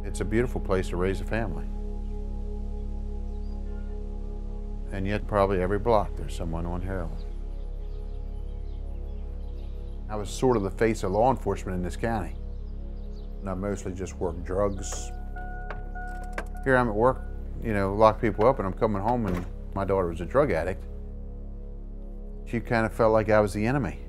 It's a beautiful place to raise a family. And yet probably every block there's someone on heroin. I was sort of the face of law enforcement in this county. And I mostly just worked drugs. Here I'm at work, you know, lock people up, and I'm coming home and my daughter was a drug addict. She kind of felt like I was the enemy.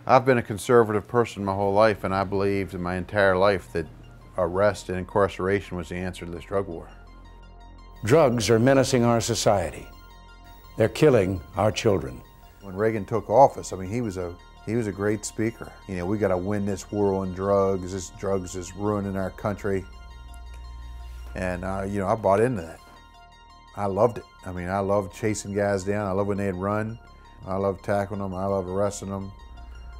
I've been a conservative person my whole life, and I believed in my entire life that arrest and incarceration was the answer to this drug war. Drugs are menacing our society. They're killing our children. When Reagan took office, I mean, he was a great speaker. You know, we got to win this war on drugs. This drugs is ruining our country. And, you know, I bought into that. I loved it. I mean, I loved chasing guys down. I loved when they'd run. I loved tackling them. I loved arresting them.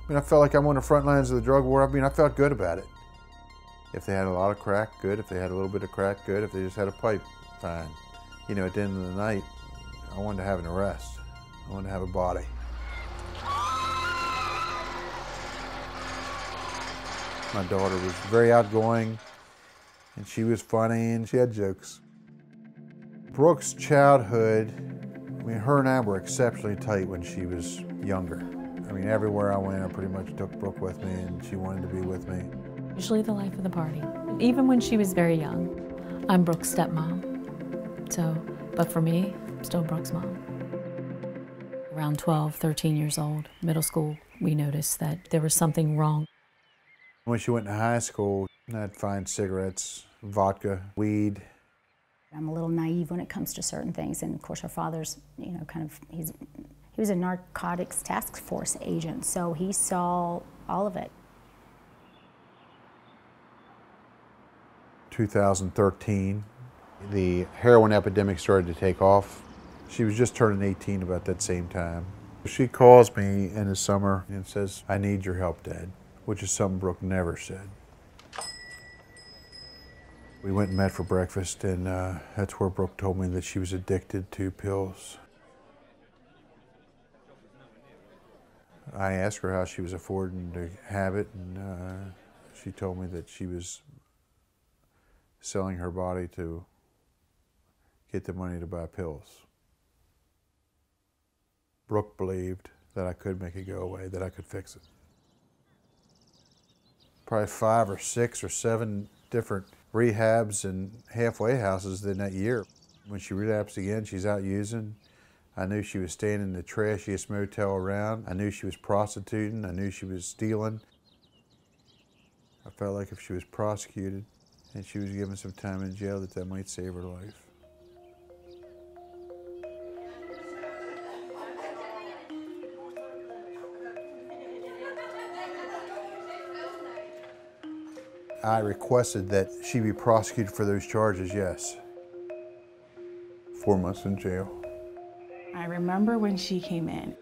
I mean, I felt like I'm on the front lines of the drug war. I mean, I felt good about it. If they had a lot of crack, good. If they had a little bit of crack, good. If they just had a pipe, fine. You know, at the end of the night, I wanted to have an arrest. I wanted to have a body. My daughter was very outgoing, and she was funny, and she had jokes. Brooke's childhood, I mean, her and I were exceptionally tight when she was younger. I mean, everywhere I went, I pretty much took Brooke with me, and she wanted to be with me. Usually the life of the party. Even when she was very young, I'm Brooke's stepmom. So, but for me, I'm still Brooke's mom. Around 12, 13 years old, middle school, we noticed that there was something wrong. When she went to high school, I'd find cigarettes, vodka, weed. I'm a little naive when it comes to certain things, and of course her father's, you know, kind of, he was a narcotics task force agent, so he saw all of it. 2013, the heroin epidemic started to take off. She was just turning 18 about that same time. She calls me in the summer and says, "I need your help, Dad," which is something Brooke never said. We went and met for breakfast, and that's where Brooke told me that she was addicted to pills. I asked her how she was affording to have it, and she told me that she was selling her body to get the money to buy pills. Brooke believed that I could make it go away, that I could fix it. Probably 5 or 6 or 7 different rehabs and halfway houses in that year. When she relapsed again, she's out using. I knew she was staying in the trashiest motel around. I knew she was prostituting. I knew she was stealing. I felt like if she was prosecuted and she was given some time in jail, that might save her life. I requested that she be prosecuted for those charges, yes. 4 months in jail. I remember when she came in,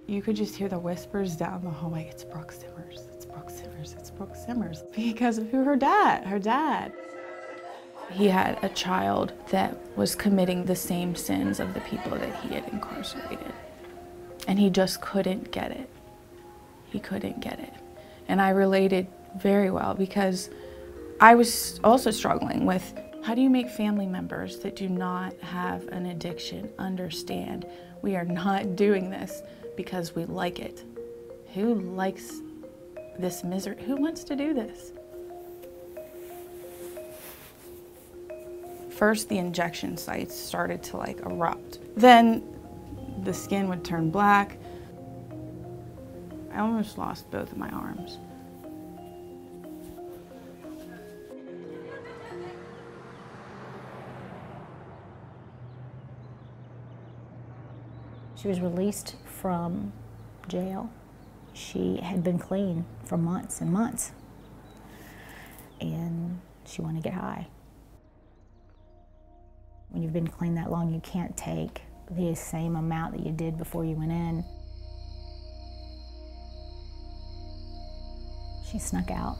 you could just hear the whispers down the hallway, "It's Brooke Simmers, it's Brooke Simmers, it's Brooke Simmers," because of her dad. He had a child that was committing the same sins of the people that he had incarcerated. And he just couldn't get it. He couldn't get it. And I related very well because I was also struggling with, how do you make family members that do not have an addiction understand we are not doing this because we like it? Who likes this misery? Who wants to do this? First, the injection sites started to erupt. Then the skin would turn black. I almost lost both of my arms. She was released from jail. She had been clean for months and months, and she wanted to get high. When you've been clean that long, you can't take the same amount that you did before you went in. She snuck out.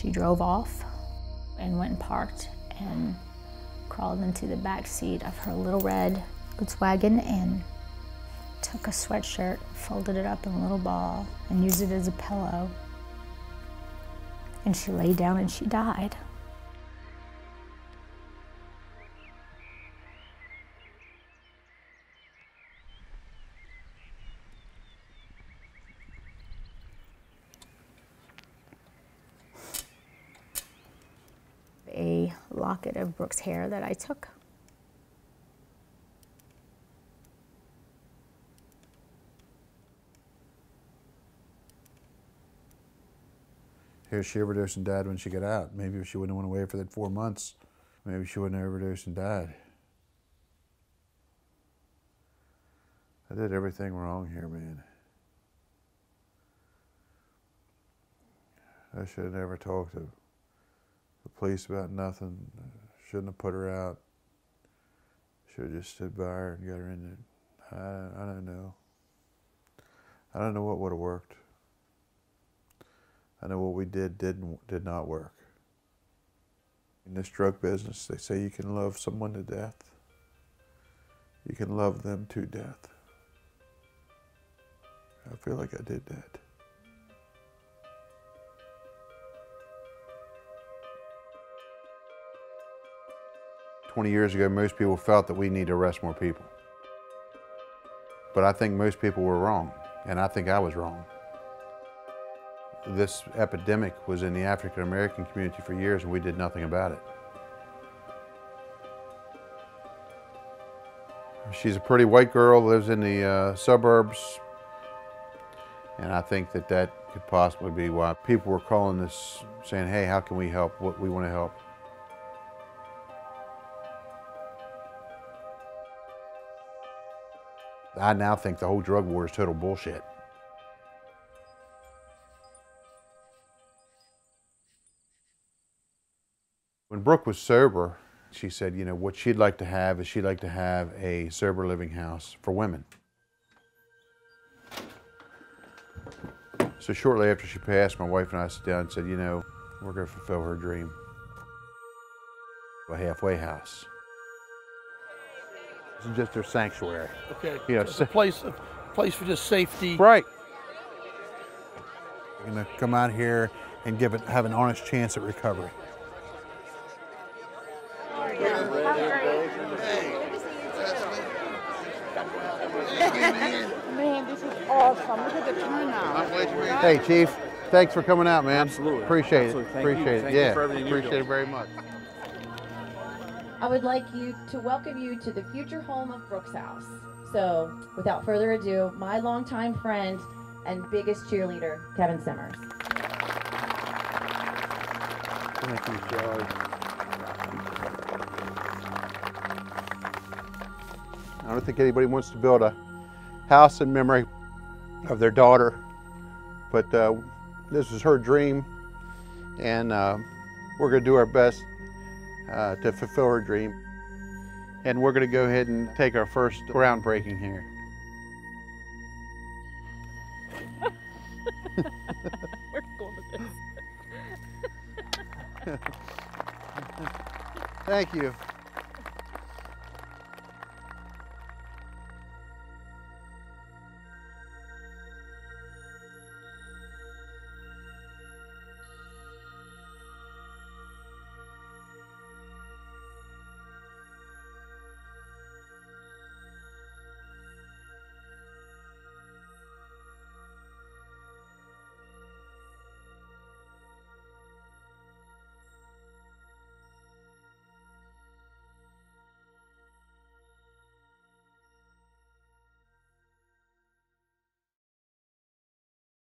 She drove off and went and parked and crawled into the back seat of her little red Volkswagen and took a sweatshirt, folded it up in a little ball, and used it as a pillow. And she lay down and she died. A locket of Brooke's hair that I took. Here she overdosed and died when she got out. Maybe if she wouldn't have went away for that 4 months, maybe she wouldn't have overdosed and died. I did everything wrong here, man. I should have never talked to the police about nothing. Shouldn't have put her out. Should have just stood by her and got her in there. I don't know. I don't know what would have worked. I know what we did not work. In this drug business, they say you can love someone to death. You can love them to death. I feel like I did that. "20 years ago, most people felt that we need to arrest more people. But I think most people were wrong, and I think I was wrong. This epidemic was in the African American community for years, and we did nothing about it. She's a pretty white girl, lives in the suburbs, and I think that that could possibly be why people were calling this, saying, hey, how can we help? What we want to help. I now think the whole drug war is total bullshit. When Brooke was sober, she said, you know, what she'd like to have is she'd like to have a sober living house for women. So shortly after she passed, my wife and I sat down and said, you know, we're going to fulfill her dream. A halfway house. This is just her sanctuary. Okay, You know, so it's a place for just safety. Right. We're going to come out here and have an honest chance at recovery. Man, this is awesome. Look at the turnout. Hey, Chief. Thanks for coming out, man. Absolutely. Appreciate Absolutely. it. Thank you. Appreciate it. Thank you Yeah. for everything you're Appreciate it doing. very much. I would like you to welcome you to the future home of Brooke's house. So, without further ado, my longtime friend and biggest cheerleader, Kevin Simmers. Thank you, Charlie. I don't think anybody wants to build a house in memory of their daughter, but this is her dream, and we're going to do our best to fulfill her dream. And we're going to go ahead and take our first groundbreaking here. We're going with this. Thank you.